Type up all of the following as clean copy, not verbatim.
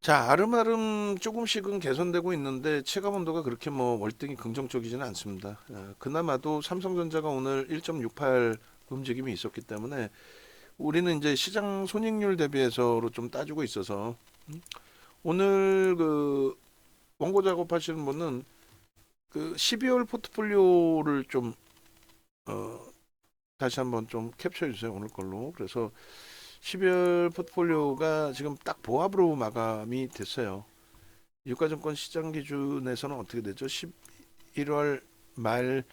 자, 아름아름 조금씩은 개선되고 있는데 체감 온도가 그렇게 뭐 월등히 긍정적이지는 않습니다. 그나마도 삼성전자가 오늘 1.68 움직임이 있었기 때문에 우리는 이제 시장 손익률 대비해서로 좀 따지고 있어서 오늘 그 원고 작업하시는 분은 그 12월 포트폴리오를 좀 어, 다시 한번 좀 캡처해 주세요. 오늘 걸로. 그래서 12월 포트폴리오가 지금 딱 보합으로 마감이 됐어요. 유가증권 시장 기준에서는 어떻게 되죠? 11월 말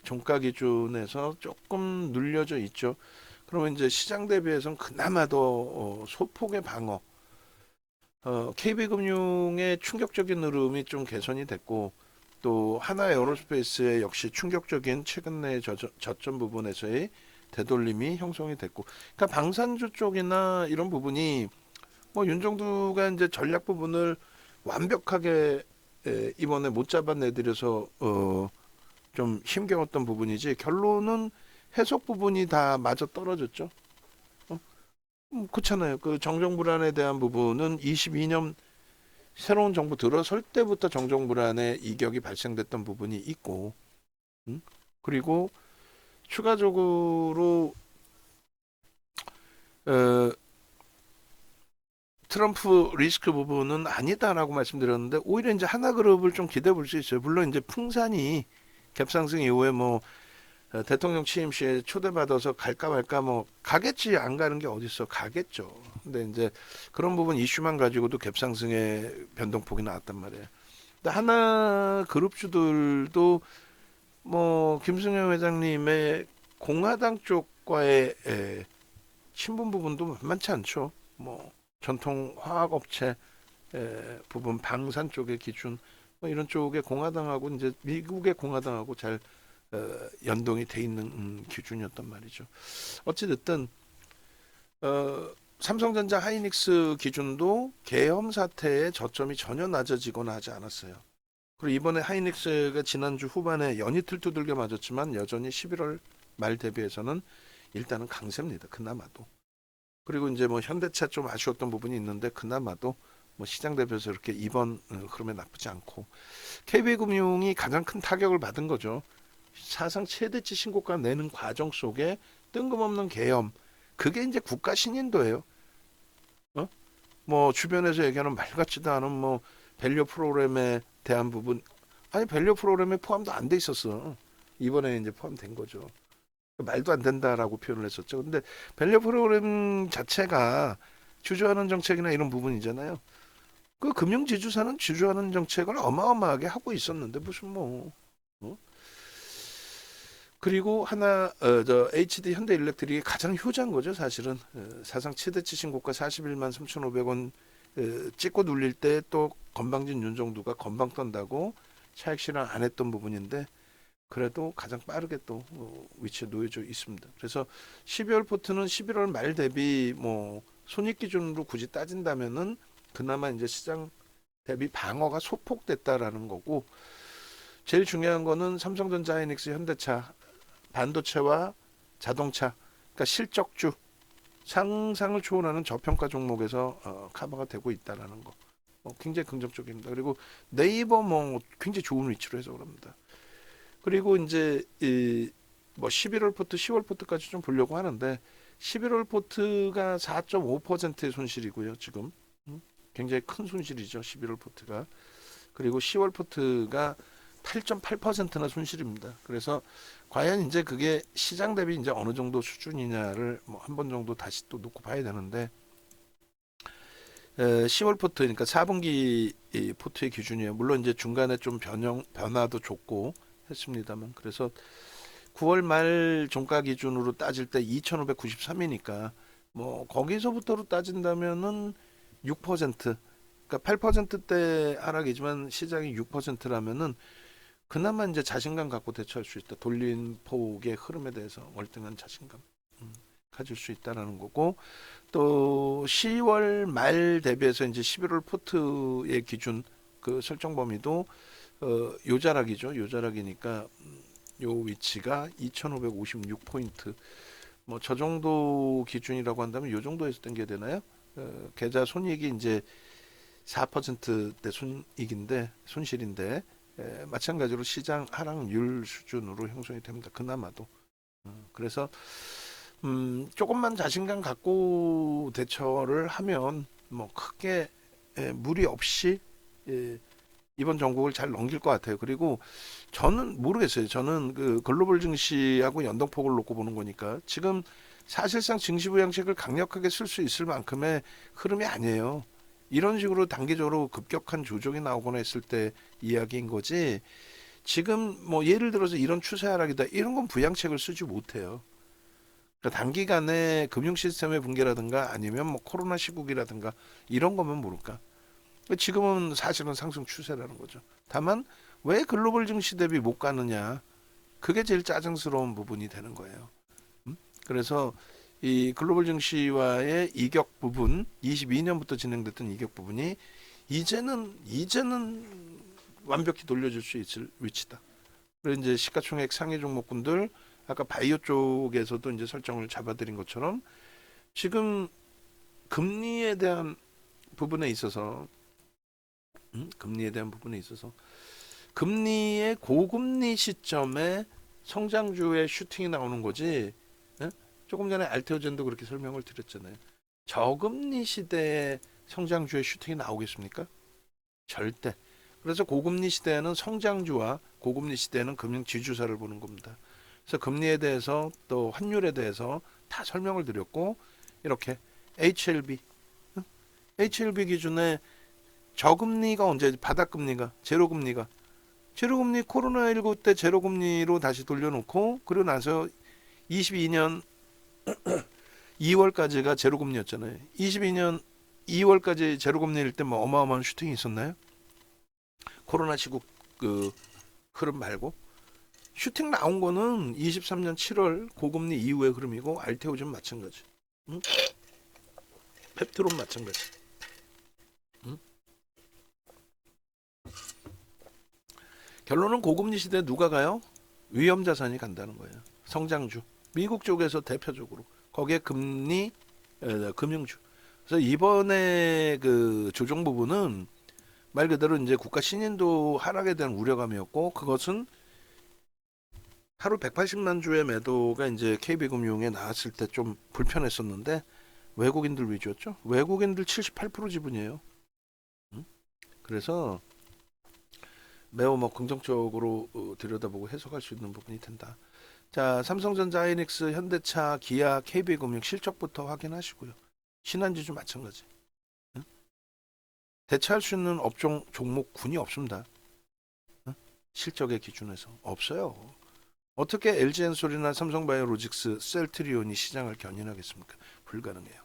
종가 기준에서 조금 눌려져 있죠. 그러면 이제 시장 대비해서는 그나마도 소폭의 방어, KB금융의 충격적인 흐름이 좀 개선이 됐고 또 하나 에어로스페이스의 역시 충격적인 최근 내 저점 부분에서의 되돌림이 형성이 됐고, 그러니까 방산주 쪽이나 이런 부분이 뭐 윤정두가 이제 전략 부분을 완벽하게 이번에 못 잡아내드려서 좀 힘겨웠던 부분이지 결론은 해석 부분이 다 맞아 떨어졌죠. 어? 그렇잖아요. 그 정정 불안에 대한 부분은 22년 새로운 정부 들어설 때부터 정정 불안의 이격이 발생됐던 부분이 있고, 음? 그리고 추가적으로 어, 트럼프 리스크 부분은 아니다라고 말씀드렸는데 오히려 이제 하나그룹을 좀 기대해 볼 수 있어요. 물론 이제 풍산이 갭상승 이후에 뭐 대통령 취임 시에 초대받아서 갈까 말까 뭐 가겠지 안 가는 게 어딨어 가겠죠. 근데 이제 그런 부분 이슈만 가지고도 갭상승의 변동폭이 나왔단 말이에요. 근데 하나 그룹주들도 뭐 김승현 회장님의 공화당 쪽과의 친분 부분도 만만치 않죠. 뭐 전통 화학업체 부분 방산 쪽의 기준 뭐 이런 쪽에 공화당하고 이제 미국의 공화당하고 잘 연동이 돼 있는 기준이었단 말이죠. 어찌됐든 삼성전자 하이닉스 기준도 계엄 사태의 저점이 전혀 낮아지거나 하지 않았어요. 그리고 이번에 하이닉스가 지난주 후반에 연이틀 두들겨 맞았지만 여전히 11월 말 대비해서는 일단은 강세입니다. 그나마도. 그리고 이제 뭐 현대차 좀 아쉬웠던 부분이 있는데 그나마도 뭐 시장 대비해서 이렇게 이번 흐름에 나쁘지 않고 KB금융이 가장 큰 타격을 받은 거죠. 사상 최대치 신고가 내는 과정 속에 뜬금없는 계엄. 그게 이제 국가 신인도예요. 어? 뭐 주변에서 얘기하는 말 같지도 않은 뭐 밸류 프로그램에 대한 부분. 아니 밸류 프로그램에 포함도 안 돼 있었어. 이번에 이제 포함된 거죠. 말도 안 된다라고 표현을 했었죠. 근데 밸류 프로그램 자체가 주주하는 정책이나 이런 부분이잖아요. 그 금융지주사는 주주하는 정책을 어마어마하게 하고 있었는데 무슨 뭐 어? 그리고 하나 저 HD 현대일렉트릭이 가장 효자인 거죠 사실은. 사상 최대치 신고가 41만 3,500원 찍고 눌릴 때 또 건방진 윤정두가 건방 떤다고 차익 실현 안 했던 부분인데 그래도 가장 빠르게 또 위치에 놓여져 있습니다. 그래서 12월 포트는 11월 말 대비 뭐 손익 기준으로 굳이 따진다면은 그나마 이제 시장 대비 방어가 소폭됐다라는 거고 제일 중요한 거는 삼성전자, 하이닉스, 현대차, 반도체와 자동차, 그러니까 실적주 상상을 초월하는 저평가 종목에서 커버가 되고 있다라는 거. 굉장히 긍정적입니다. 그리고 네이버 뭐 굉장히 좋은 위치로 해서 그럽니다. 그리고 이제 뭐 11월 포트, 10월 포트까지 좀 보려고 하는데 11월 포트가 4.5%의 손실이고요. 지금 굉장히 큰 손실이죠. 11월 포트가. 그리고 10월 포트가 8.8%나 손실입니다. 그래서 과연 이제 그게 시장 대비 이제 어느 정도 수준이냐를 뭐 한 번 정도 다시 또 놓고 봐야 되는데 10월 포트 그러니까 4분기 포트의 기준이에요. 물론 이제 중간에 좀 변화도 줬고 했습니다만 그래서 9월 말 종가 기준으로 따질 때 2,593이니까 뭐 거기서부터로 따진다면은 6% 그러니까 8%대 하락이지만 시장이 6%라면은 그나마 이제 자신감 갖고 대처할 수 있다. 돌린 폭의 흐름에 대해서 월등한 자신감 가질 수 있다라는 거고 또 10월 말 대비해서 이제 11월 포트의 기준 그 설정 범위도 요자락이죠. 요자락이니까 요 위치가 2,556포인트. 뭐 저 정도 기준이라고 한다면 요 정도에서 당겨야 되나요? 계좌 손익이 이제 4%대 손실인데 마찬가지로 시장 하락률 수준으로 형성이 됩니다. 그나마도. 그래서 조금만 자신감 갖고 대처를 하면 뭐 크게 무리 없이 이번 정국을 잘 넘길 것 같아요. 그리고 저는 모르겠어요. 저는 그 글로벌 증시하고 연동폭을 놓고 보는 거니까 지금 사실상 증시 부양책을 강력하게 쓸 수 있을 만큼의 흐름이 아니에요. 이런 식으로 단기적으로 급격한 조정이 나오거나 했을 때 이야기인 거지. 지금 뭐 예를 들어서 이런 추세 하락이다. 이런 건 부양책을 쓰지 못해요. 그러니까 단기간에 금융 시스템의 붕괴라든가 아니면 뭐 코로나 시국이라든가 이런 거면 모를까. 지금은 사실은 상승 추세라는 거죠. 다만 왜 글로벌 증시 대비 못 가느냐. 그게 제일 짜증스러운 부분이 되는 거예요. 그래서 이 글로벌 증시와의 이격 부분, 22년부터 진행됐던 이격 부분이 이제는 완벽히 돌려줄 수 있을 위치다. 그리고 이제 시가총액 상위 종목군들 아까 바이오 쪽에서도 이제 설정을 잡아드린 것처럼 지금 금리에 대한 부분에 있어서 금리에 대한 부분에 있어서 금리의 고금리 시점에 성장주의 슈팅이 나오는 거지. 예? 조금 전에 알테오젠도 그렇게 설명을 드렸잖아요. 저금리 시대에 성장주의 슈팅이 나오겠습니까? 절대. 그래서 고금리 시대에는 성장주와 고금리 시대에는 금융 지주사를 보는 겁니다. 그래서 금리에 대해서 또 환율에 대해서 다 설명을 드렸고 이렇게 HLB HLB 기준에 저금리가 언제 바닥금리가 제로금리 코로나19 때 제로금리로 다시 돌려놓고 그러고 나서 22년 2월까지가 제로금리였잖아요. 22년 2월까지 제로금리일 때 뭐 어마어마한 슈팅이 있었나요? 코로나 시국 그 흐름 말고 슈팅 나온 거는 23년 7월 고금리 이후의 흐름이고 알테오젠 마찬가지. 응? 펩트론 마찬가지. 응? 결론은 고금리 시대에 누가 가요? 위험자산이 간다는 거예요. 성장주. 미국 쪽에서 대표적으로 거기에 금리 금융주. 그래서 이번에 그 조정 부분은 말 그대로 이제 국가 신인도 하락에 대한 우려감이었고 그것은 하루 180만 주의 매도가 이제 KB금융에 나왔을 때 좀 불편했었는데 외국인들 위주였죠. 외국인들 78% 지분이에요. 그래서 매우 뭐 긍정적으로 들여다보고 해석할 수 있는 부분이 된다. 자, 삼성전자, 하이닉스, 현대차, 기아, KB금융 실적부터 확인하시고요. 신한지주 마찬가지. 대체할 수 있는 업종 종목군이 없습니다. 실적의 기준에서 없어요. 어떻게 LG엔솔이나 삼성바이오로직스, 셀트리온이 시장을 견인하겠습니까? 불가능해요.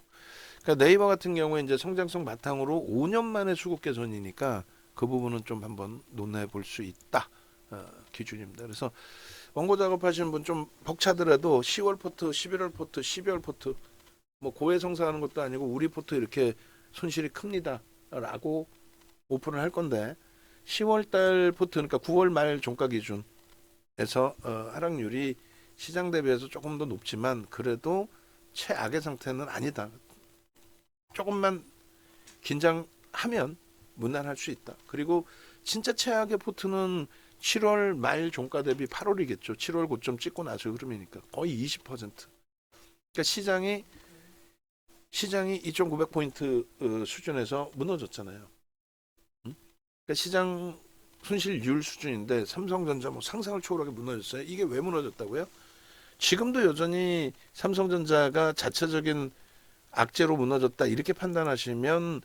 그러니까 네이버 같은 경우에 이제 성장성 바탕으로 5년 만에 수급 개선이니까 그 부분은 좀 한번 논해 볼 수 있다. 기준입니다. 그래서 원고 작업하시는 분 좀 벅차더라도 10월 포트, 11월 포트, 12월 포트 뭐 고해성사하는 것도 아니고 우리 포트 이렇게 손실이 큽니다라고 오픈을 할 건데 10월 달 포트 그러니까 9월 말 종가 기준에서 하락률이 시장 대비해서 조금 더 높지만 그래도 최악의 상태는 아니다. 조금만 긴장하면 무난할 수 있다. 그리고 진짜 최악의 포트는 7월 말 종가 대비 8월이겠죠. 7월 고점 찍고 나서 흐름이니까 거의 20%. 그러니까 시장이 2,900포인트 수준에서 무너졌잖아요. 그러니까 시장 손실률 수준인데 삼성전자 뭐 상상을 초월하게 무너졌어요. 이게 왜 무너졌다고요? 지금도 여전히 삼성전자가 자체적인 악재로 무너졌다 이렇게 판단하시면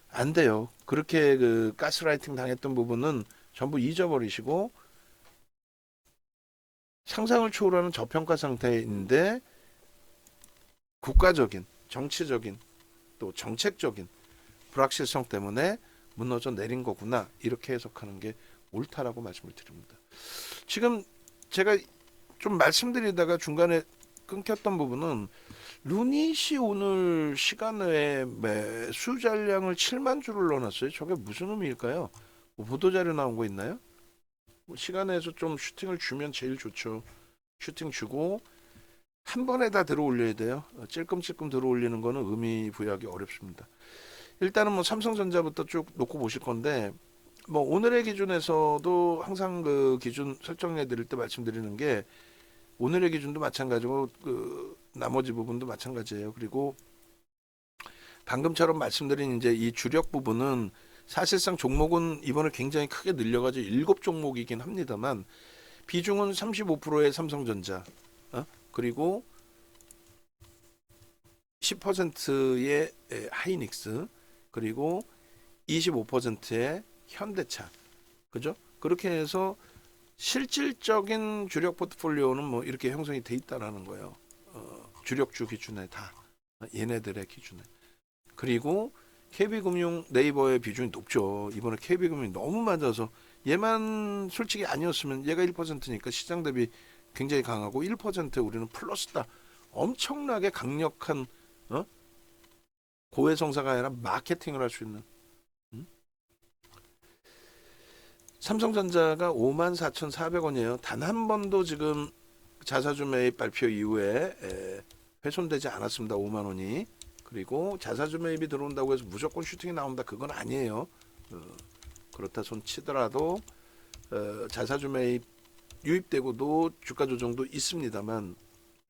안 돼요. 그렇게 그 가스라이팅 당했던 부분은 전부 잊어버리시고 상상을 초월하는 저평가 상태인데 국가적인, 정치적인 또 정책적인 불확실성 때문에 무너져 내린 거구나 이렇게 해석하는 게 옳다라고 말씀을 드립니다. 지금 제가 좀 말씀드리다가 중간에 끊겼던 부분은 루닛이 오늘 시간 외에 매수 잔량을 7만 주를 넣어놨어요. 저게 무슨 의미일까요? 뭐 보도자료 나온 거 있나요? 시간에서 좀 슈팅을 주면 제일 좋죠. 슈팅 주고 한 번에 다 들어 올려야 돼요. 찔끔찔끔 들어 올리는 거는 의미 부여하기 어렵습니다. 일단은 뭐 삼성전자부터 쭉 놓고 보실 건데 뭐 오늘의 기준에서도 항상 그 기준 설정해 드릴 때 말씀드리는 게 오늘의 기준도 마찬가지고 그 나머지 부분도 마찬가지예요. 그리고 방금처럼 말씀드린 이제 이 주력 부분은 사실상 종목은 이번에 굉장히 크게 늘려가지고 7종목이긴 합니다만 비중은 35%의 삼성전자, 그리고 10%의 하이닉스, 그리고 25%의 현대차, 그죠? 그렇게 해서 실질적인 주력 포트폴리오는 뭐 이렇게 형성이 돼 있다라는 거예요. 주력주 기준에 다 얘네들의 기준에. 그리고 KB금융 네이버의 비중이 높죠. 이번에 KB금융이 너무 맞아서 얘만 솔직히 아니었으면 얘가 1%니까 시장 대비 굉장히 강하고 1% 우리는 플러스다. 엄청나게 강력한 고해성사가 아니라 마케팅을 할 수 있는 삼성전자가 54,400원이에요. 단 한 번도 지금 자사주 매입 발표 이후에 훼손되지 않았습니다. 5만 원이. 그리고 자사주 매입이 들어온다고 해서 무조건 슈팅이 나온다. 그건 아니에요. 그렇다 손 치더라도 자사주 매입 유입되고도 주가 조정도 있습니다만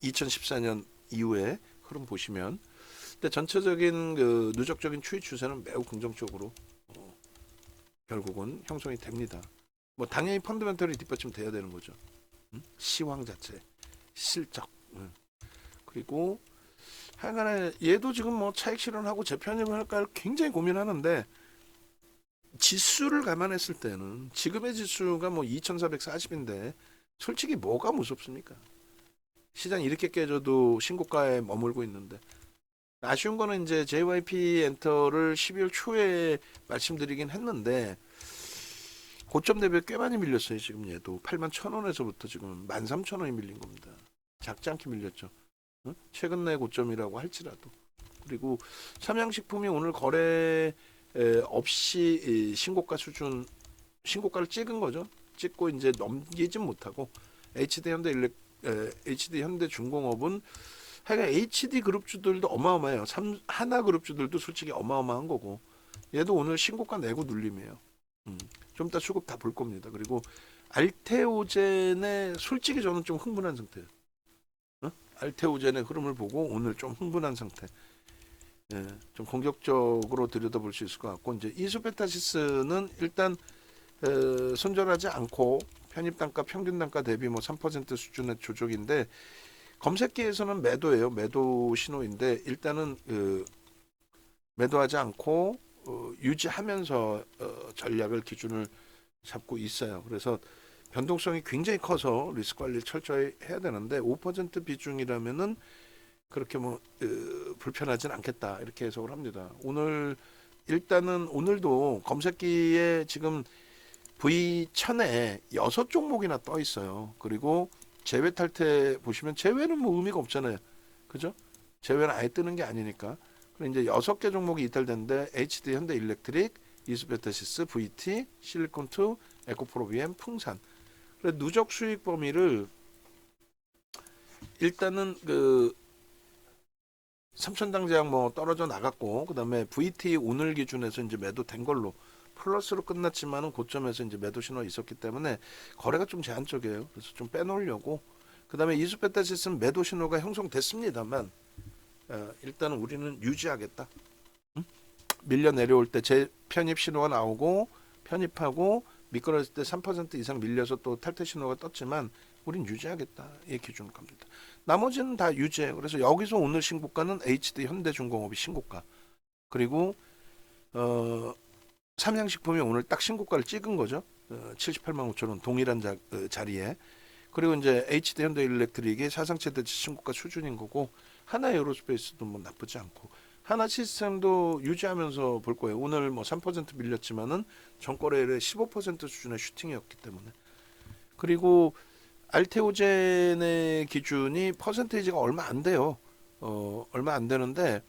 2014년 이후에 흐름 보시면 근데 전체적인 그 누적적인 추이 추세는 매우 긍정적으로 결국은 형성이 됩니다. 뭐 당연히 펀더멘털이 뒷받침 돼야 되는 거죠. 시황 자체, 실적. 그리고 하여간에 얘도 지금 뭐 차익 실현하고 재편입을 할까 굉장히 고민하는데 지수를 감안했을 때는 지금의 지수가 뭐 2440인데 솔직히 뭐가 무섭습니까? 시장 이렇게 깨져도 신고가에 머물고 있는데 아쉬운 거는 이제 JYP 엔터를 12월 초에 말씀드리긴 했는데 고점 대비 꽤 많이 밀렸어요. 지금 얘도 81,000원에서부터 지금 13,000원이 밀린 겁니다. 작지 않게 밀렸죠. 최근 내 고점이라고 할지라도. 그리고 삼양식품이 오늘 거래 없이 신고가 수준 신고가를 찍은 거죠. 찍고 이제 넘기진 못하고 HD 현대중공업은 하여간 HD 그룹주들도 어마어마해요. 하나 그룹주들도 솔직히 어마어마한 거고 얘도 오늘 신고가 내고 눌림이에요. 좀 이따 수급 다 볼 겁니다. 그리고 알테오젠의 솔직히 저는 좀 흥분한 상태예요. 알테오젠의 흐름을 보고 오늘 좀 흥분한 상태. 좀 공격적으로 들여다볼 수 있을 것 같고 이제 이수페타시스는 일단 손절하지 않고 편입 단가 평균 단가 대비 뭐 3% 수준의 조정인데 검색기에서는 매도예요. 매도 신호인데 일단은 매도하지 않고 유지하면서 전략을 기준을 잡고 있어요. 그래서 변동성이 굉장히 커서 리스크 관리를 철저히 해야 되는데 5% 비중이라면은 그렇게 뭐 불편하진 않겠다 이렇게 해석을 합니다. 오늘 일단은 오늘도 검색기에 지금 V1000에 6종목이나 떠 있어요. 그리고 제외 탈퇴 보시면 제외는 뭐 의미가 없잖아요. 그죠? 제외는 아예 뜨는 게 아니니까. 그리고 이제 6개 종목이 이탈됐는데 HD 현대일렉트릭, 이수베타시스, VT, 실리콘2, 에코프로비엠, 풍산. 그래 누적 수익 범위를 일단은 그 삼천당 제약 뭐 떨어져 나갔고 그다음에 VT 오늘 기준에서 이제 매도된 걸로 플러스로 끝났지만은 고점에서 이제 매도 신호가 있었기 때문에 거래가 좀 제한적이에요. 그래서 좀 빼놓으려고. 그다음에 이수페타시스는 매도 신호가 형성됐습니다만 일단은 우리는 유지하겠다. 밀려 내려올 때 재편입 신호가 나오고 편입하고 미끄러질 때 3% 이상 밀려서 또 탈퇴 신호가 떴지만 우린 유지하겠다. 이 기준으로 갑니다. 나머지는 다 유지해요. 그래서 여기서 오늘 신고가는 HD 현대중공업이 신고가. 그리고 삼양식품이 오늘 딱 신고가를 찍은 거죠. 78만 5천 원 동일한 자리에. 그리고 이제 HD 현대일렉트릭이 사상 최대 신고가 수준인 거고 하나 에어로스페이스도 뭐 나쁘지 않고 하나 시스템도 유지하면서 볼 거예요. 오늘 뭐 3% 밀렸지만은 전거래일에 15% 수준의 슈팅이었기 때문에. 그리고 알테오젠의 기준이 퍼센테이지가 얼마 안 돼요. 얼마 안 되는데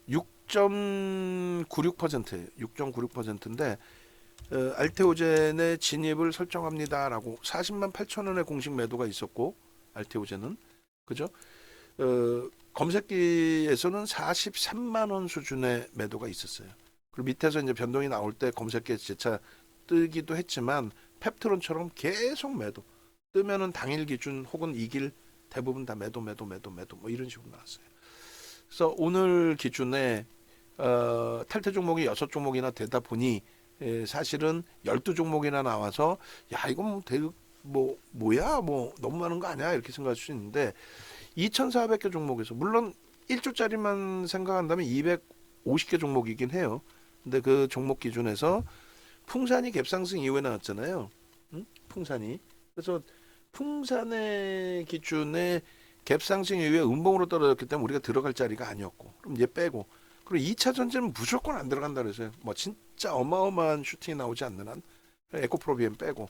6.96%예요. 6.96%인데 알테오젠의 진입을 설정합니다라고 40만 8천 원의 공식 매도가 있었고 알테오젠은 그죠? 검색기에서는 43만 원 수준의 매도가 있었어요. 그리고 밑에서 이제 변동이 나올 때 검색기에 재차 뜨기도 했지만 펩트론처럼 계속 매도. 뜨면은 당일 기준 혹은 이길 대부분 다 매도 뭐 이런 식으로 나왔어요. 그래서 오늘 기준에 탈퇴 종목이 6종목이나 되다 보니 사실은 12종목이나 나와서 야 이건 뭐야 뭐 너무 많은 거 아니야 이렇게 생각할 수 있는데 2,400개 종목에서 물론 1조짜리만 생각한다면 250개 종목이긴 해요. 근데 그 종목 기준에서 풍산이 갭상승 이후에 나왔잖아요. 응? 풍산이. 그래서 풍산의 기준에 갭상승 이후에 음봉으로 떨어졌기 때문에 우리가 들어갈 자리가 아니었고 그럼 얘 빼고 그리고 2차 전지는 무조건 안 들어간다 그래서요. 뭐 진짜 어마어마한 슈팅이 나오지 않는 한 에코프로비엠 빼고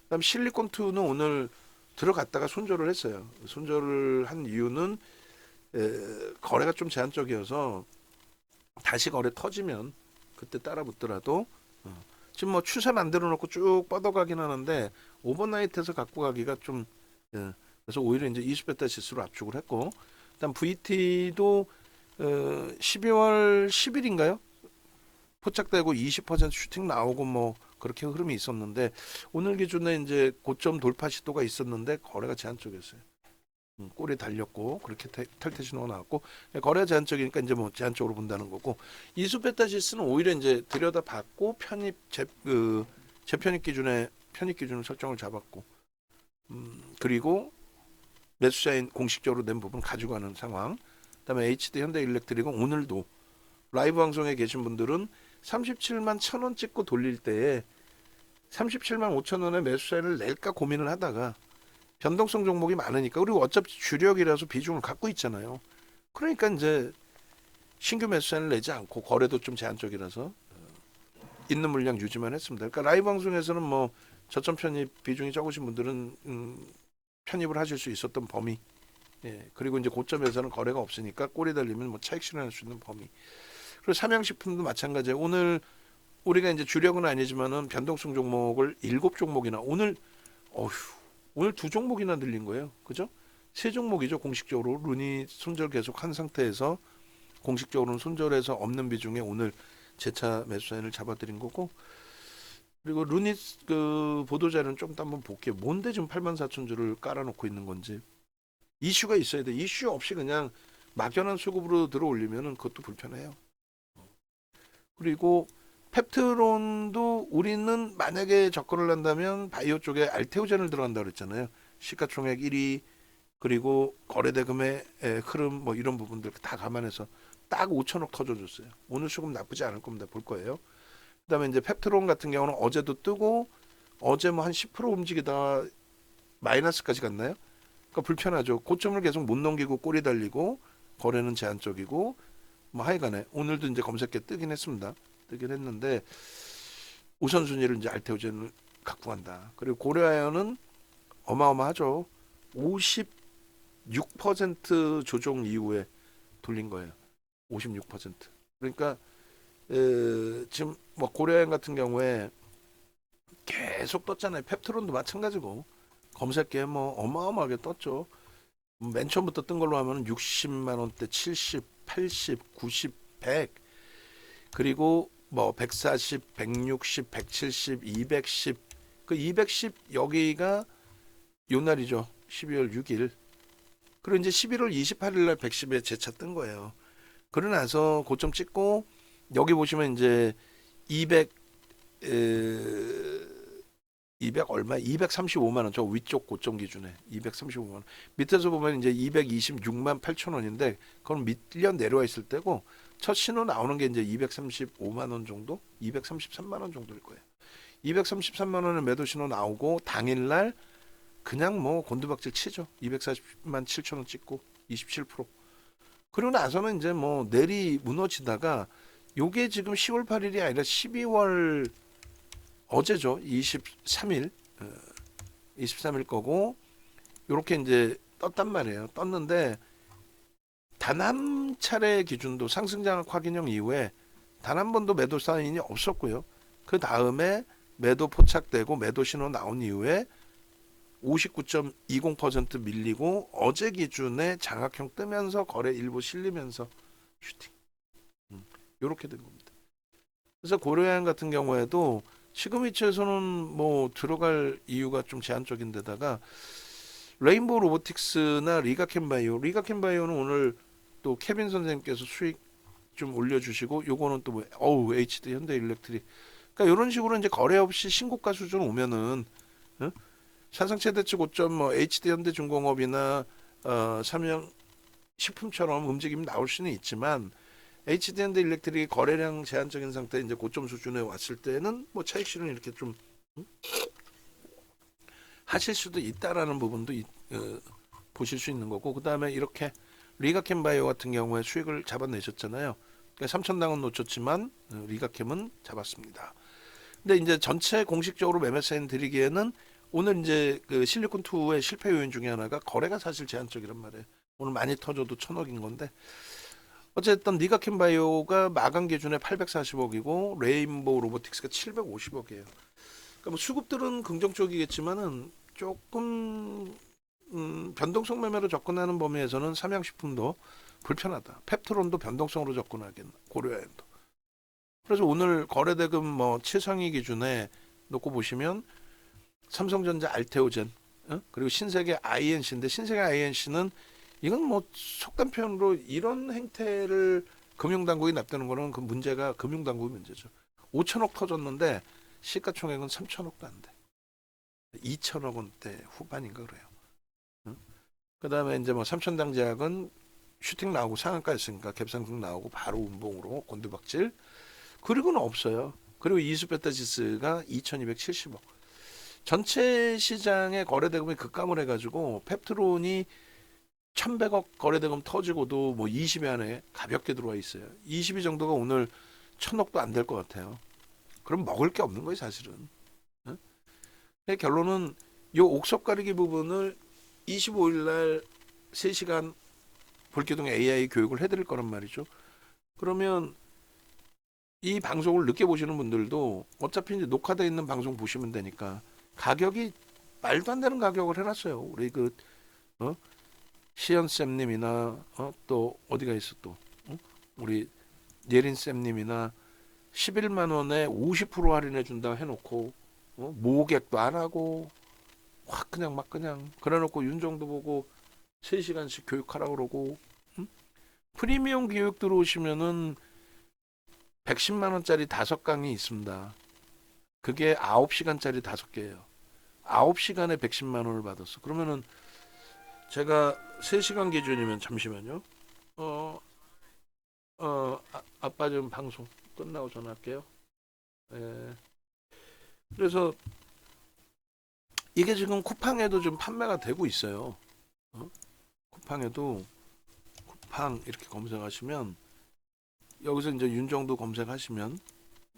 그다음 실리콘2는 오늘 들어갔다가 손절을 했어요. 손절을 한 이유는 거래가 좀 제한적이어서 다시 거래 터지면 그때 따라 붙더라도 지금 뭐 추세 만들어 놓고 쭉 뻗어가긴 하는데 오버나이트에서 갖고 가기가 좀 그래서 오히려 이제 20베타 지수로 압축을 했고 일단 VT도 12월 10일인가요? 포착되고 20% 슈팅 나오고 뭐 그렇게 흐름이 있었는데 오늘 기준에 이제 고점 돌파 시도가 있었는데 거래가 제한적이었어요. 꼬리 달렸고 그렇게 탈퇴 신호가 나왔고 거래 제한적이니까 이제 뭐 제한적으로 본다는 거고 이수베타시스는 오히려 이제 들여다봤고 재편입 기준에 편입 기준을 설정을 잡았고 그리고 매수자인 공식적으로 낸 부분 가져가는 상황. 그다음에 HD 현대일렉트릭은 오늘도 라이브 방송에 계신 분들은 37만 1,000원 찍고 돌릴 때에 37만 5천 원의 매수자를 낼까 고민을 하다가 변동성 종목이 많으니까 그리고 어차피 주력이라서 비중을 갖고 있잖아요. 그러니까 이제 신규 매수자를 내지 않고 거래도 좀 제한적이라서 있는 물량 유지만 했습니다. 그러니까 라이브 방송에서는 뭐 저점 편입 비중이 적으신 분들은 편입을 하실 수 있었던 범위. 예, 그리고 이제 고점에서는 거래가 없으니까 꼬리 달리면 뭐 차익 실현할 수 있는 범위. 그리고 삼양식품도 마찬가지예요. 오늘 우리가 이제 주력은 아니지만은 변동성 종목을 7종목이나 오늘 2종목이나 늘린 거예요. 그죠? 3종목이죠. 공식적으로 룬이 손절 계속 한 상태에서 공식적으로는 손절해서 없는 비중에 오늘 재차 매수자인을 잡아드린 거고 그리고 룬이 그 보도자료는 좀 더 한번 볼게요. 뭔데 지금 84,000주를 깔아놓고 있는 건지 이슈가 있어야 돼. 이슈 없이 그냥 막연한 수급으로 들어 올리면은 그것도 불편해요. 그리고 펩트론도 우리는 만약에 접근을 한다면 바이오 쪽에 알테오젠을 들어간다 그랬잖아요. 시가총액 1위 그리고 거래대금의 흐름 뭐 이런 부분들 다 감안해서 딱 5천억 터져줬어요. 오늘 수급 나쁘지 않을 겁니다. 볼 거예요. 그다음에 이제 펩트론 같은 경우는 어제도 뜨고 어제 뭐 한 10% 움직이다 마이너스까지 갔나요? 그러니까 불편하죠. 고점을 계속 못 넘기고 꼬리 달리고 거래는 제한적이고 뭐 하여간에 오늘도 이제 검색에 뜨긴 했습니다. 뜨긴 했는데 우선순위를 이제 알테오젠을 갖고 간다. 그리고 고려아연은 어마어마하죠. 56% 조정 이후에 돌린 거예요. 56%. 그러니까 지금 뭐 고려아연 같은 경우에 계속 떴잖아요. 펩트론도 마찬가지고 검색기에 뭐 어마어마하게 떴죠. 맨 처음부터 뜬 걸로 하면 60만 원대, 70, 80, 90, 100 그리고 뭐 140, 160, 170, 210 그 210 여기가 요 날이죠. 12월 6일. 그리고 이제 11월 28일 날 110에 재차 뜬 거예요. 그러고 나서 고점 찍고 여기 보시면 이제 200 200 얼마? 235만 원. 저 위쪽 고점 기준에 235만 원. 밑에서 보면 이제 226만 8천 원인데 그건 밀려 내려와 있을 때고 첫 신호 나오는 게 이제 235만 원 정도, 233만 원 정도일 거예요. 233만 원의 매도 신호 나오고 당일날 그냥 뭐 곤두박질 치죠. 240만 7천 원 찍고 27%. 그리고 나서는 이제 뭐 내리 무너지다가 요게 지금 10월 8일이 아니라 12월 어제죠. 23일 23일 거고 요렇게 이제 떴단 말이에요. 떴는데 단 한 차례 기준도 상승 장악 확인형 이후에 단 한 번도 매도 사인이 없었고요. 그 다음에 매도 포착되고 매도 신호 나온 이후에 59.20% 밀리고 어제 기준에 장악형 뜨면서 거래 일부 실리면서 슈팅. 요렇게 된 겁니다. 그래서 고려아연 같은 경우에도 지금 위치에서는 뭐 들어갈 이유가 좀 제한적인데다가 레인보우 로보틱스나 리가켄바이오는 오늘 또 케빈 선생님께서 수익 좀 올려주시고 요거는 또 뭐 HD 현대일렉트릭 그러니까 이런 식으로 이제 거래 없이 신고가 수준 오면은 어? 사상 최대치 고점 뭐 HD 현대중공업이나 삼양 식품처럼 움직임이 나올 수는 있지만 HD 현대일렉트릭이 거래량 제한적인 상태 이제 고점 수준에 왔을 때는 뭐 차익 실현 이렇게 좀 하실 수도 있다라는 부분도 보실 수 있는 거고 그 다음에 이렇게 리가캠바이오 같은 경우에 수익을 잡아내셨잖아요. 그러니까 3천당은 놓쳤지만 리가캠은 잡았습니다. 근데 이제 전체 공식적으로 매매 사인 드리기에는 오늘 이제 그 실리콘2의 실패 요인 중에 하나가 거래가 사실 제한적이란 말이에요. 오늘 많이 터져도 1,000억인 건데 어쨌든 리가켄바이오가 마감 기준에 840억이고 레인보우 로보틱스가 750억이에요. 그러니까 뭐 수급들은 긍정적이겠지만은 조금 변동성 매매로 접근하는 범위에서는 삼양식품도 불편하다. 펩트론도 변동성으로 접근하긴 고려해도. 그래서 오늘 거래대금 뭐 최상위 기준에 놓고 보시면 삼성전자 알테오젠 그리고 신세계 INC인데 신세계 INC는 이건 뭐 속단 표현으로 이런 행태를 금융당국이 납득하는 거는 그 문제가 금융당국의 문제죠. 5천억 터졌는데 시가총액은 3천억도 안 돼. 2천억 원대 후반인가 그래요. 그 다음에 이제 뭐 삼천당 제약은 슈팅 나오고 상한가 있으니까 갭상승 나오고 바로 운봉으로 곤두박질. 그리고는 없어요. 그리고 이수베타지스가 2,270억. 전체 시장의 거래대금이 급감을 해가지고 펩트론이 1,100억 거래대금 터지고도 뭐 20위 안에 가볍게 들어와 있어요. 20위 정도가 오늘 1,000억도 안 될 것 같아요. 그럼 먹을 게 없는 거예요, 사실은. 응? 결론은 이 옥석 가리기 부분을 25일 날 3시간 볼기둥 AI 교육을 해드릴 거란 말이죠. 그러면 이 방송을 늦게 보시는 분들도 어차피 이제 녹화되어 있는 방송 보시면 되니까 가격이 말도 안 되는 가격을 해놨어요. 우리 그 시연 쌤님이나 또 어디가 있어 또 우리 예린 쌤님이나 11만 원에 50% 할인해 준다 해놓고 모객도 안 하고 확 그냥 막 그냥 그래놓고 윤정도 보고 3시간씩 교육하라 그러고 프리미엄 교육 들어오시면은 110만 원짜리 5강이 있습니다. 그게 9시간짜리 5개예요. 9시간에 110만 원을 받았어. 그러면은 제가 3시간 기준이면 잠시만요. 아빠 좀 방송 끝나고 전화할게요. 예. 그래서 이게 지금 쿠팡에도 좀 판매가 되고 있어요. 쿠팡에도 쿠팡 이렇게 검색하시면 여기서 이제 윤정도 검색하시면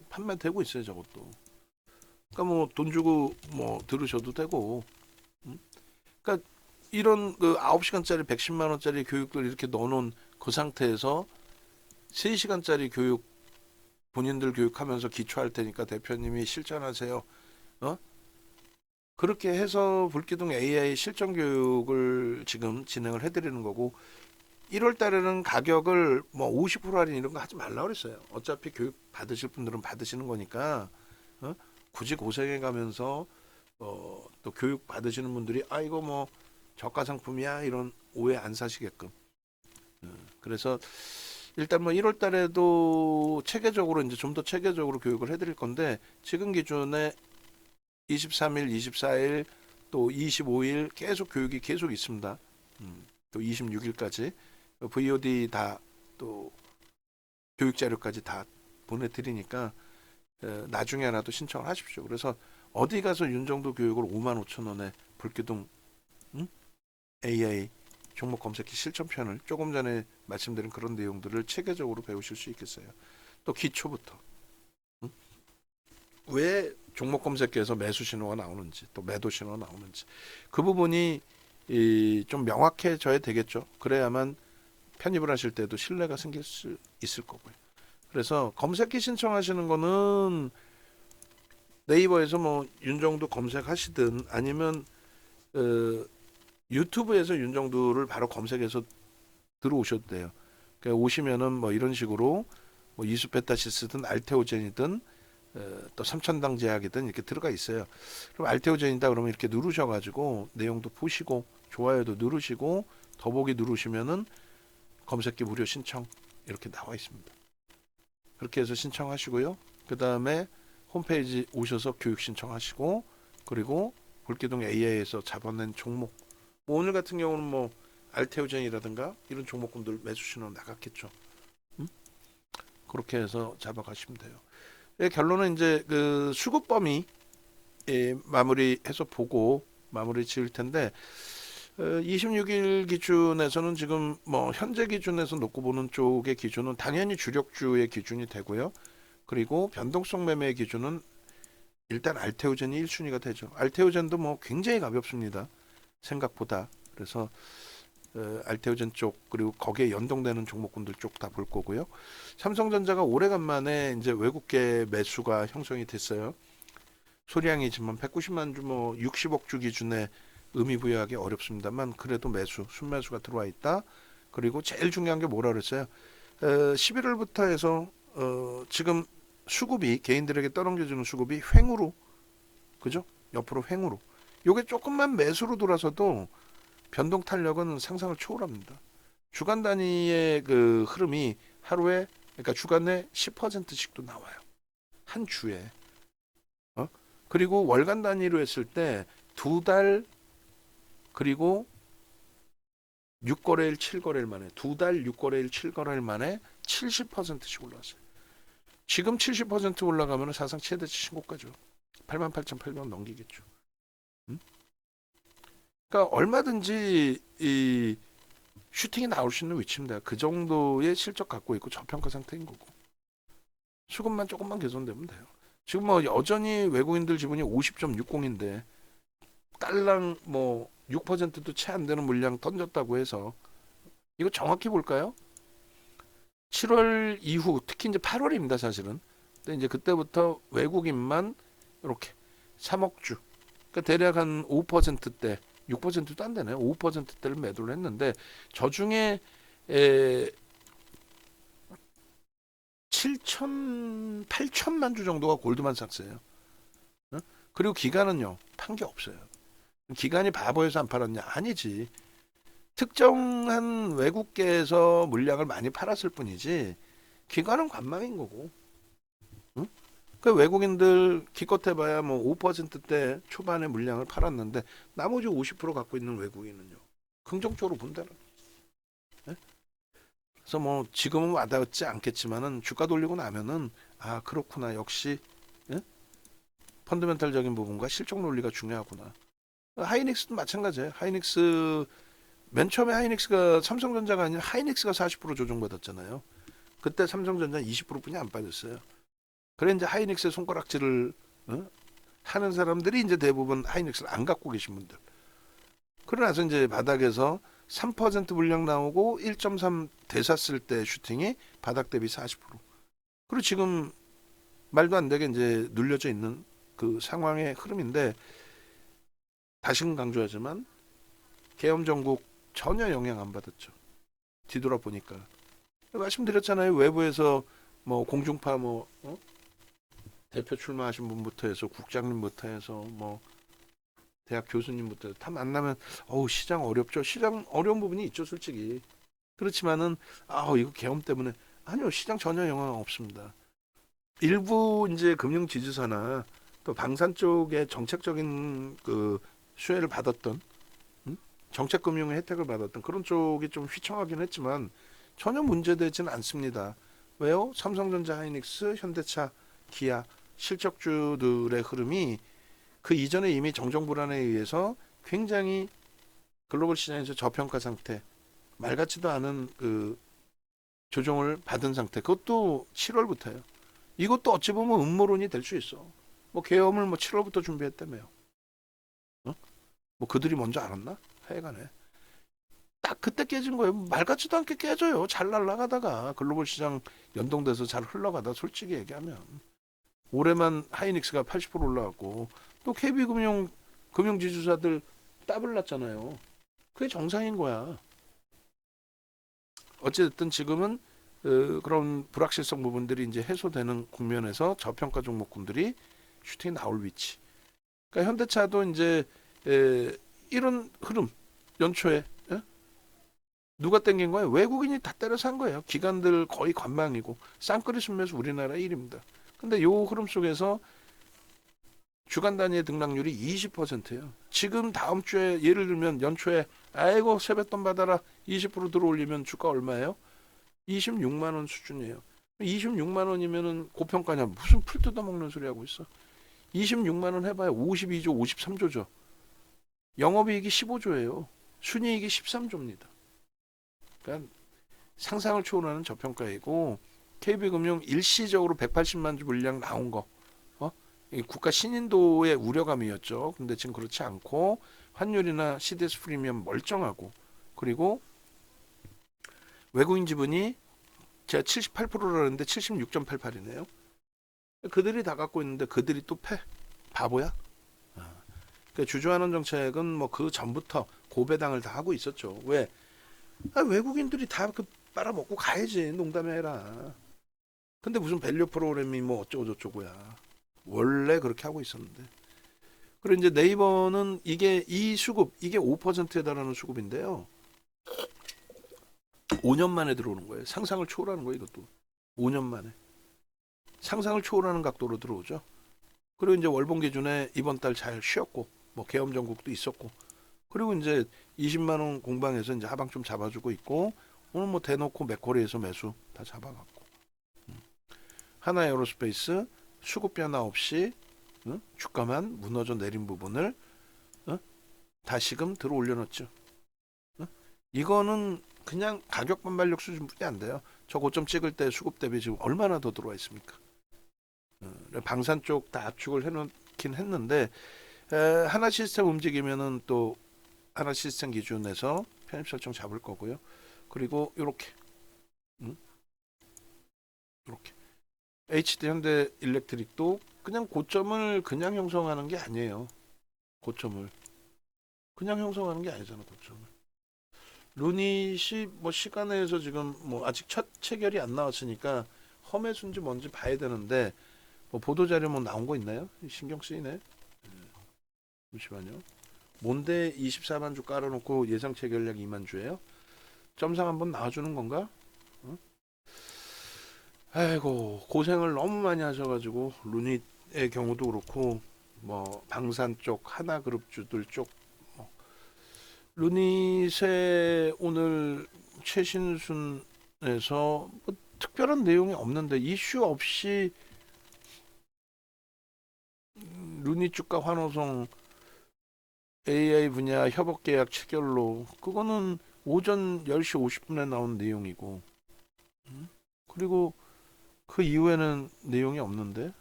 판매되고 있어요, 저것도. 그러니까 뭐 돈 주고 뭐 들으셔도 되고. 그러니까 이런 그 9시간짜리 110만 원짜리 교육들 이렇게 넣어놓은 그 상태에서 3시간짜리 교육 본인들 교육하면서 기초할 테니까 대표님이 실전하세요. 그렇게 해서 불기둥 AI 실전 교육을 지금 진행을 해드리는 거고 1월 달에는 가격을 뭐 50% 할인 이런 거 하지 말라 그랬어요. 어차피 교육 받으실 분들은 받으시는 거니까 굳이 고생해 가면서 또 교육 받으시는 분들이 이거 뭐 저가 상품이야 이런 오해 안 사시게끔. 그래서 일단 뭐 1월 달에도 체계적으로 이제 좀 더 체계적으로 교육을 해드릴 건데 지금 기준에 23일, 24일 또 25일 계속 교육이 계속 있습니다. 또 26일까지 VOD 다 또 교육 자료까지 다 보내드리니까 나중에라도 신청을 하십시오. 그래서 어디 가서 윤정도 교육을 55,000원에 불기둥 AI 종목 검색기 실전편을 조금 전에 말씀드린 그런 내용들을 체계적으로 배우실 수 있겠어요. 또 기초부터 왜 종목 검색기에서 매수 신호가 나오는지 또 매도 신호가 나오는지 그 부분이 좀 명확해져야 되겠죠. 그래야만 편입을 하실 때도 신뢰가 생길 수 있을 거고요. 그래서 검색기 신청하시는 거는 네이버에서 뭐 윤정도 검색하시든 아니면 유튜브에서 윤정도를 바로 검색해서 들어오셔도 돼요. 그러니까 오시면은 뭐 이런 식으로 뭐 이수페타시스든 알테오젠이든 또 삼천당 제약이든 이렇게 들어가 있어요. 그럼 알테오젠이다 그러면 이렇게 누르셔가지고 내용도 보시고 좋아요도 누르시고 더보기 누르시면은 검색기 무료 신청 이렇게 나와 있습니다. 그렇게 해서 신청하시고요. 그 다음에 홈페이지 오셔서 교육 신청하시고 그리고 볼기둥 AI에서 잡아낸 종목 뭐 오늘 같은 경우는 뭐 알테오젠이라든가 이런 종목군들 매수 신호 나갔겠죠. 그렇게 해서 잡아가시면 돼요. 결론은 이제 그 수급 범위 마무리해서 보고 마무리 지을 텐데 26일 기준에서는 지금 뭐 현재 기준에서 놓고 보는 쪽의 기준은 당연히 주력주의 기준이 되고요. 그리고 변동성 매매의 기준은 일단 알테오젠이 1순위가 되죠. 알테오젠도 뭐 굉장히 가볍습니다. 생각보다. 그래서 알테오젠 쪽 그리고 거기에 연동되는 종목군들 쪽 다 볼 거고요. 삼성전자가 오래간만에 이제 외국계 매수가 형성이 됐어요. 소량이지만 190만 주 뭐 60억 주 기준에 의미 부여하기 어렵습니다만 그래도 매수, 순매수가 들어와 있다. 그리고 제일 중요한 게 뭐라 그랬어요? 11월부터 해서 지금 수급이 개인들에게 떠넘겨주는 수급이 횡으로 그죠? 옆으로 횡으로. 요게 조금만 매수로 돌아서도 변동 탄력은 상상을 초월합니다. 주간 단위의 그 흐름이 하루에 그러니까 주간에 10%씩도 나와요. 한 주에. 그리고 월간 단위로 했을 때 두 달 그리고 6거래일 7거래일 만에 두 달 6거래일 7거래일 만에 70%씩 올라왔어요. 지금 70% 올라가면 사상 최대치 신고가죠. 88,800원 넘기겠죠. 그러니까 얼마든지 이 슈팅이 나올 수 있는 위치입니다. 그 정도의 실적 갖고 있고 저평가 상태인 거고 수급만 조금만 개선되면 돼요. 지금 뭐 여전히 외국인들 지분이 50.60인데 달랑 뭐 6%도 채 안 되는 물량 던졌다고 해서 이거 정확히 볼까요? 7월 이후 특히 이제 8월입니다 사실은. 근데 이제 그때부터 외국인만 이렇게 3억 주 그러니까 대략 한 5%대 6%도 안 되네. 5%대를 매도를 했는데 저 중에 7천, 8천만 주 정도가 골드만삭스예요. 그리고 기관은요. 판 게 없어요. 기관이 바보여서 안 팔았냐? 아니지. 특정한 외국계에서 물량을 많이 팔았을 뿐이지 기관은 관망인 거고. 응? 그 외국인들 기껏해봐야 뭐 5%대 초반에 물량을 팔았는데 나머지 50% 갖고 있는 외국인은요. 긍정적으로 본다는. 네? 그래서 뭐 지금은 와닿지 않겠지만은 주가 돌리고 나면은 아 그렇구나 역시 예? 펀더멘탈적인 부분과 실적 논리가 중요하구나. 하이닉스도 마찬가지예요. 하이닉스 맨 처음에 하이닉스가 삼성전자가 아닌 하이닉스가 40% 조정받았잖아요. 그때 삼성전자 20%뿐이 안 빠졌어요. 그래 이제 하이닉스의 손가락질을 하는 사람들이 이제 대부분 하이닉스를 안 갖고 계신 분들. 그러나서 이제 바닥에서 3% 물량 나오고 1.3 대샀을 때 슈팅이 바닥 대비 40%. 그리고 지금 말도 안 되게 이제 눌려져 있는 그 상황의 흐름인데 다시금 강조하지만 계엄 정국 전혀 영향 안 받았죠. 뒤돌아보니까 말씀드렸잖아요. 외부에서 뭐 공중파 뭐 대표 출마하신 분부터 해서 국장님부터 해서 뭐 대학 교수님부터 다 만나면 어우 시장 어렵죠. 시장 어려운 부분이 있죠, 솔직히. 그렇지만은 이거 계엄 때문에 아니요, 시장 전혀 영향 없습니다. 일부 이제 금융 지주사나 또 방산 쪽에 정책적인 그 수혜를 받았던 정책 금융의 혜택을 받았던 그런 쪽이 좀 휘청하긴 했지만 전혀 문제되지는 않습니다. 왜요? 삼성전자, 하이닉스, 현대차, 기아 실적주들의 흐름이 그 이전에 이미 정정 불안에 의해서 굉장히 글로벌 시장에서 저평가 상태, 말 같지도 않은 그 조정을 받은 상태. 그것도 7월부터예요. 이것도 어찌 보면 음모론이 될 수 있어. 뭐 계엄을 뭐 7월부터 준비했다며요. 뭐 그들이 먼저 알았나? 하여간에 딱 그때 깨진 거예요. 말 같지도 않게 깨져요. 잘 날아가다가 글로벌 시장 연동돼서 잘 흘러가다 솔직히 얘기하면 올해만 하이닉스가 80% 올라갔고 또 KB금융 금융지주사들 따블 났잖아요. 그게 정상인 거야. 어쨌든 지금은 그런 불확실성 부분들이 이제 해소되는 국면에서 저평가 종목군들이 슈팅이 나올 위치. 그러니까 현대차도 이제 이런 흐름 연초에 누가 땡긴 거예요? 외국인이 다 때려서 한 거예요. 기관들 거의 관망이고 쌍끌이 순매수 우리나라 1위입니다. 근데 요 흐름 속에서 주간 단위의 등락률이 20%예요. 지금 다음 주에 예를 들면 연초에 아이고 세뱃돈 받아라 20% 들어올리면 주가 얼마예요? 26만 원 수준이에요. 26만 원이면은 고평가냐? 무슨 풀 뜯어먹는 소리 하고 있어? 26만 원 해봐야 52조, 53조죠. 영업이익이 15조예요. 순이익이 13조입니다. 그러니까 상상을 초월하는 저평가이고 KB금융 일시적으로 180만 주 물량 나온 거 국가 신인도의 우려감이었죠. 근데 지금 그렇지 않고 환율이나 CDS 프리미엄 멀쩡하고 그리고 외국인 지분이 제가 78%라는데 76.88이네요. 그들이 다 갖고 있는데 그들이 또 패? 바보야? 그러니까 주주환원 정책은 뭐 그 전부터 고배당을 다 하고 있었죠. 왜? 외국인들이 다 그 빨아먹고 가야지. 농담해 해라. 근데 무슨 밸류 프로그램이 뭐 어쩌고 저쩌고야. 원래 그렇게 하고 있었는데. 그리고 이제 네이버는 이게 이 수급 이게 5%에 달하는 수급인데요. 5년 만에 들어오는 거예요. 상상을 초월하는 거예요. 이것도 5년 만에 상상을 초월하는 각도로 들어오죠. 그리고 이제 월봉 기준에 이번 달 잘 쉬었고 뭐 계엄 전국도 있었고 그리고 이제 20만 원 공방에서 이제 하방 좀 잡아주고 있고 오늘 뭐 대놓고 맥쿼리에서 매수 다 잡아갔고 하나 에어로스페이스 수급 변화 없이 주가만 무너져 내린 부분을 다시금 들어 올려놓죠. 이거는 그냥 가격 반발력 수준뿐이 안 돼요. 저 고점 찍을 때 수급 대비 지금 얼마나 더 들어와 있습니까? 방산 쪽 다 압축을 해놓긴 했는데 하나 시스템 움직이면은 또 하나 시스템 기준에서 편입 설정 잡을 거고요. 그리고 요렇게 요렇게 HD 현대 일렉트릭도 그냥 고점을 그냥 형성하는 게 아니에요. 고점을 그냥 형성하는 게 아니잖아. 고점을 루닛이 뭐 시간에서 지금 뭐 아직 첫 체결이 안 나왔으니까 험해순지 뭔지 봐야 되는데 뭐 보도자료 뭐 나온 거 있나요? 신경 쓰이네. 잠시만요. 뭔데 24만 주 깔아놓고 예상 체결량 2만 주예요? 점상 한번 나와주는 건가? 아이고 고생을 너무 많이 하셔가지고 루닛의 경우도 그렇고 뭐 방산 쪽 하나그룹주들 쪽 루닛의 오늘 최신순에서 뭐 특별한 내용이 없는데 이슈 없이 루닛 주가 환호성 AI 분야 협업 계약 체결로 그거는 오전 10시 50분에 나온 내용이고 그리고 그 이후에는 내용이 없는데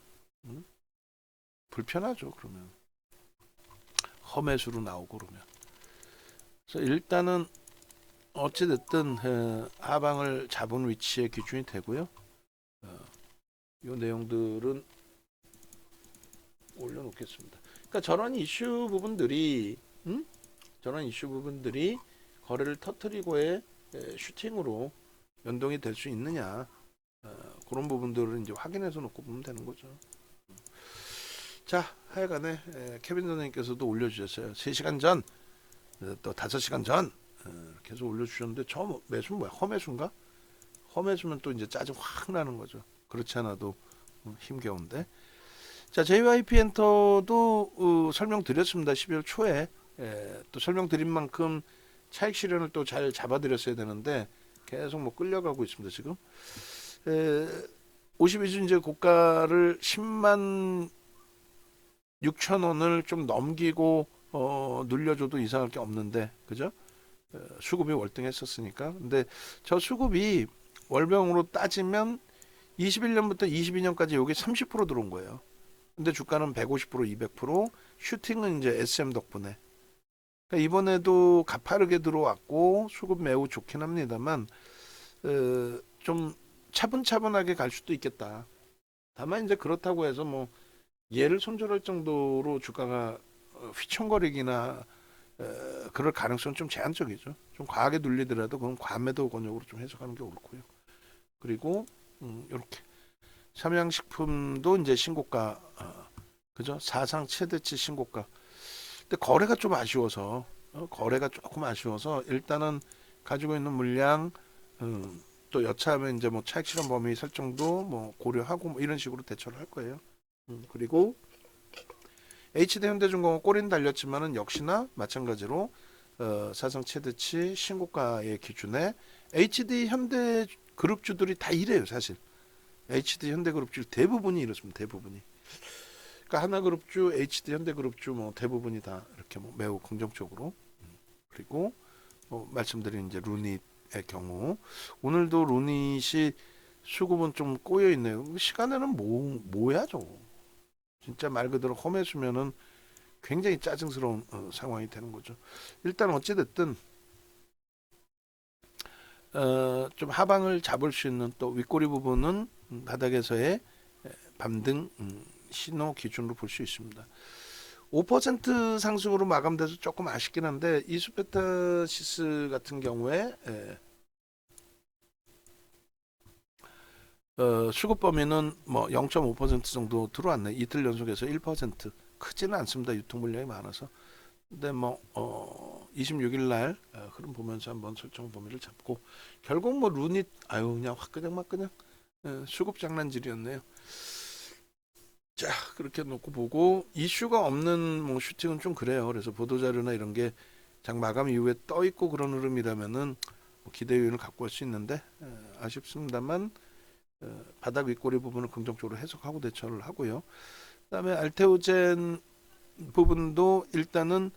불편하죠. 그러면 험해수로 나오고 그러면 그래서 일단은 어찌됐든 하방을 잡은 위치에 기준이 되고요. 이 내용들은 올려놓겠습니다. 그러니까 저런 이슈 부분들이 거래를 터트리고의 슈팅으로 연동이 될 수 있느냐 그런 부분들을 이제 확인해서 놓고 보면 되는 거죠. 자, 하여간에 케빈 선생님께서도 올려주셨어요. 3시간 전, 또 5시간 전 계속 올려주셨는데 저 매수 뭐야? 험매수인가? 험매수면 또 이제 짜증 확 나는 거죠. 그렇지 않아도 힘겨운데. 자, JYP 엔터도 설명드렸습니다. 12월 초에 또 설명드린 만큼 차익 실현을 또 잘 잡아드렸어야 되는데 계속 뭐 끌려가고 있습니다. 지금 52주 이제 고가를 10만 6천 원을 좀 넘기고 눌려줘도 이상할 게 없는데 그죠? 수급이 월등했었으니까. 근데 저 수급이 월병으로 따지면 21년부터 22년까지 여기 30% 들어온 거예요. 근데 주가는 150%, 200%, 슈팅은 이제 SM 덕분에. 그러니까 이번에도 가파르게 들어왔고 수급 매우 좋긴 합니다만 좀 차분차분하게 갈 수도 있겠다. 다만 이제 그렇다고 해서 뭐 얘를 손절할 정도로 주가가 휘청거리기나 그럴 가능성은 좀 제한적이죠. 좀 과하게 눌리더라도 그건 과매도 권역으로 좀 해석하는 게 옳고요. 그리고 이렇게 삼양식품도 이제 신고가, 그죠? 사상 최대치 신고가. 근데 거래가 좀 아쉬워서, 거래가 조금 아쉬워서 일단은 가지고 있는 물량, 또 여차하면 이제 뭐 차익 실현 범위 설정도 뭐 고려하고 뭐 이런 식으로 대처를 할 거예요. 그리고 HD 현대중공업 꼬리는 달렸지만은 역시나 마찬가지로 사상 최대치 신고가의 기준에 HD 현대 그룹주들이 다 이래요, 사실. HD 현대그룹주 대부분이 이렇습니다. 대부분이. 그러니까 하나그룹주, HD 현대그룹주 뭐 대부분이 다 이렇게 뭐 매우 긍정적으로. 그리고 말씀드린 이제 루닛의 경우 오늘도 루닛이 수급은 좀 꼬여 있네요. 시간에는 뭐야 저거. 진짜 말 그대로 험해수면은 굉장히 짜증스러운 상황이 되는 거죠. 일단 어찌 됐든 좀 하방을 잡을 수 있는 또 윗꼬리 부분은 바닥에서의 반등 신호 기준으로 볼 수 있습니다. 5% 상승으로 마감돼서 조금 아쉽긴 한데 이수페타시스 같은 경우에 수급 범위는 뭐 0.5% 정도 들어왔네. 이틀 연속해서 1%. 크지는 않습니다. 유통 물량이 많아서. 근데 뭐 26일 날 흐름 보면서 한번 설정 범위를 잡고 결국 뭐 루닛 그냥 확 그냥 막 그냥 수급 장난질이었네요. 자, 그렇게 놓고 보고 이슈가 없는 뭐 슈팅은 좀 그래요. 그래서 보도자료나 이런 게 장 마감 이후에 떠 있고 그런 흐름이라면은 뭐 기대 요인을 갖고 올 수 있는데 아쉽습니다만 바닥 윗꼬리 부분을 긍정적으로 해석하고 대처를 하고요. 그다음에 알테오젠 부분도 일단은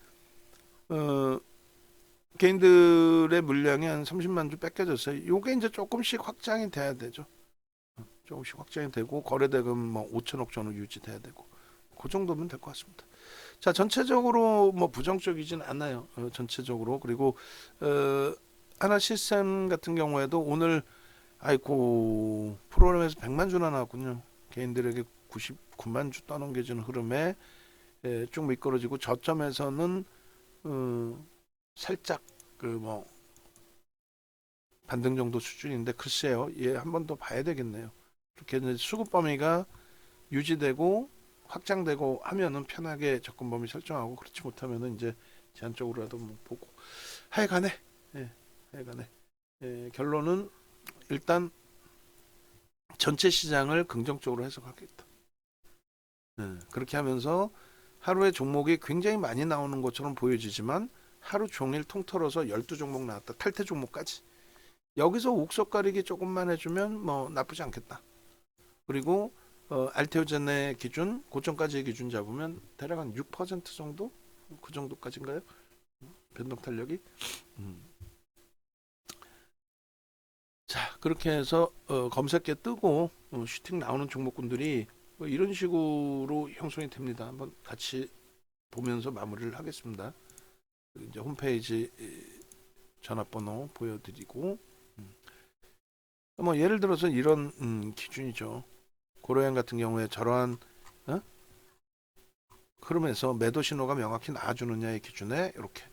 개인들의 물량이 한 30만 주 뺏겨졌어요. 요게 이제 조금씩 확장이 돼야 되죠. 조금씩 확장이 되고 거래대금 뭐 5천억 전후 유지돼야 되고 그 정도면 될 것 같습니다. 자, 전체적으로 뭐 부정적이진 않아요. 전체적으로. 그리고 하나 시스템 같은 경우에도 오늘 아이고 프로그램에서 100만 주나 나왔군요. 개인들에게 99만 주 떠넘겨지는 흐름에 쭉 미끄러지고 저점에서는 살짝 그 뭐 반등 정도 수준인데 글쎄요. 얘 한 번 더 봐야 되겠네요. 이렇게 수급 범위가 유지되고 확장되고 하면은 편하게 접근 범위 설정하고 그렇지 못하면은 이제 제한적으로라도 뭐 보고 하여간에 하여간에 결론은 일단 전체 시장을 긍정적으로 해석하겠다. 그렇게 하면서 하루에 종목이 굉장히 많이 나오는 것처럼 보여지지만 하루 종일 통틀어서 12종목 나왔다. 탈퇴 종목까지. 여기서 옥석 가리기 조금만 해주면 뭐 나쁘지 않겠다. 그리고 알테오젠의 기준, 고점까지의 기준 잡으면 대략 한 6% 정도? 그 정도까지인가요? 변동 탄력이? 자, 그렇게 해서 검색에 뜨고 슈팅 나오는 종목군들이 뭐 이런 식으로 형성이 됩니다. 한번 같이 보면서 마무리를 하겠습니다. 이제 홈페이지 전화번호 보여드리고 뭐 예를 들어서 이런 기준이죠. 고려형 같은 경우에 저러한 흐름에서 매도 신호가 명확히 나와주느냐의 기준에 이렇게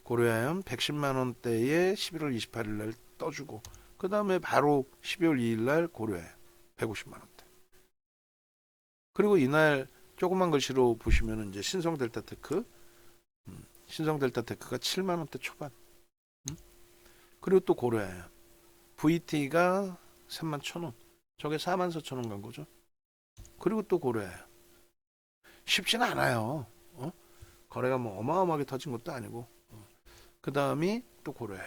고려형 110만 원대에 11월 28일 날 떠주고 그 다음에 바로 12월 2일 날 고려형 150만 원대. 그리고 이날 조그만 글씨로 보시면 이제 신성델타테크 신성델타테크가 7만 원대 초반. 그리고 또 고려형 VT가 3만 1,000원. 저게 4만 4천원 간 거죠. 그리고 또 고려형 쉽지는 않아요. 거래가 뭐 어마어마하게 터진 것도 아니고. 그 다음이 또 고려형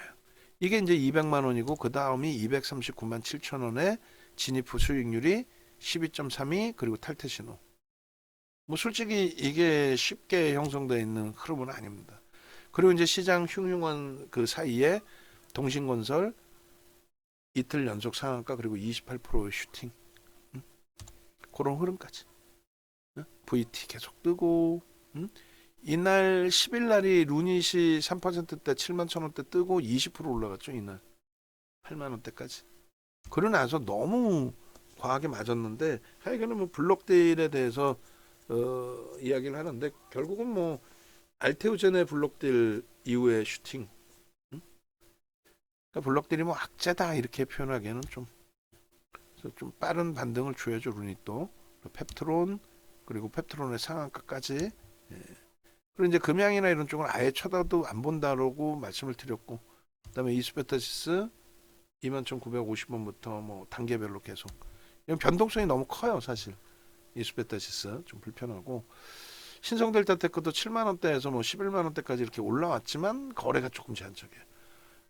이게 이제 200만 원이고 그 다음이 239만 7천 원에 진입 후 수익률이 12.32 그리고 탈퇴 신호. 뭐 솔직히 이게 쉽게 형성되어 있는 흐름은 아닙니다. 그리고 이제 시장 흉흉한 그 사이에 동신건설 이틀 연속 상한가 그리고 28%의 슈팅 그런 흐름까지 VT 계속 뜨고 이날 10일 날이 루닛이 3%대 7만 1,000원대 뜨고 20% 올라갔죠. 이날 8만 원대까지. 그러고 나서 너무 과하게 맞았는데 하여간은 뭐 블록딜에 대해서 이야기를 하는데 결국은 뭐 알테오젠의 블록딜 이후의 슈팅 그러니까 블록딜이 뭐 악재다 이렇게 표현하기에는 좀 그래서 좀 빠른 반등을 줘야죠. 루닛도 펩트론 그리고 펩트론의 상한가까지. 예. 그리고 이제 금양이나 이런 쪽은 아예 쳐다도 안 본다라고 말씀을 드렸고, 그다음에 이스페타시스 21,950원부터 뭐 단계별로 계속. 이건 변동성이 너무 커요, 사실. 이스페타시스 좀 불편하고, 신성델타테크도 7만 원대에서 뭐 11만 원대까지 이렇게 올라왔지만 거래가 조금 제한적이에요.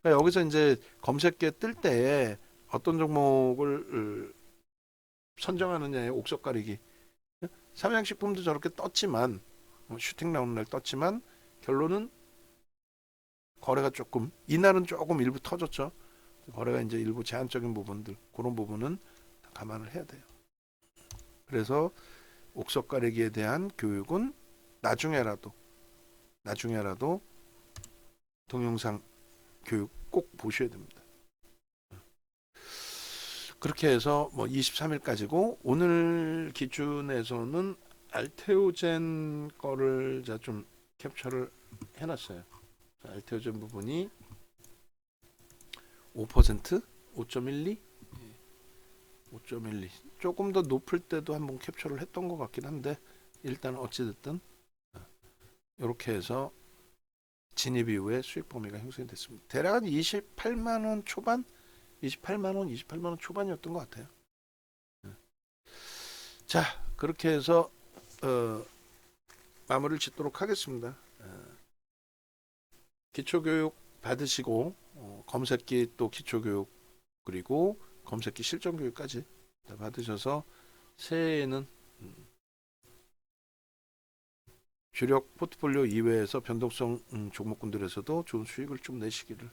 그러니까 여기서 이제 검색기에 뜰 때 어떤 종목을 선정하느냐의 옥석 가리기. 삼양식품도 저렇게 떴지만 슈팅 나오는 날 떴지만 결론은 거래가 조금 이날은 조금 일부 터졌죠. 거래가 이제 일부 제한적인 부분들 그런 부분은 감안을 해야 돼요. 그래서 옥석 가리기에 대한 교육은 나중에라도 동영상 교육 꼭 보셔야 됩니다. 그렇게 해서 뭐 23일까지고 오늘 기준에서는 알테오젠 거를 제가 좀 캡처를 해놨어요. 알테오젠 부분이 5%, 5.12, 5.12. 조금 더 높을 때도 한번 캡처를 했던 것 같긴 한데 일단 어찌됐든 이렇게 해서 진입 이후에 수익 범위가 형성이 됐습니다. 대략 한 28만 원 초반, 28만 원 초반이었던 것 같아요. 자, 그렇게 해서 마무리를 짓도록 하겠습니다. 기초교육 받으시고 검색기 또 기초교육 그리고 검색기 실전교육까지 받으셔서 새해에는 주력 포트폴리오 이외에서 변동성 종목군들에서도 좋은 수익을 좀 내시기를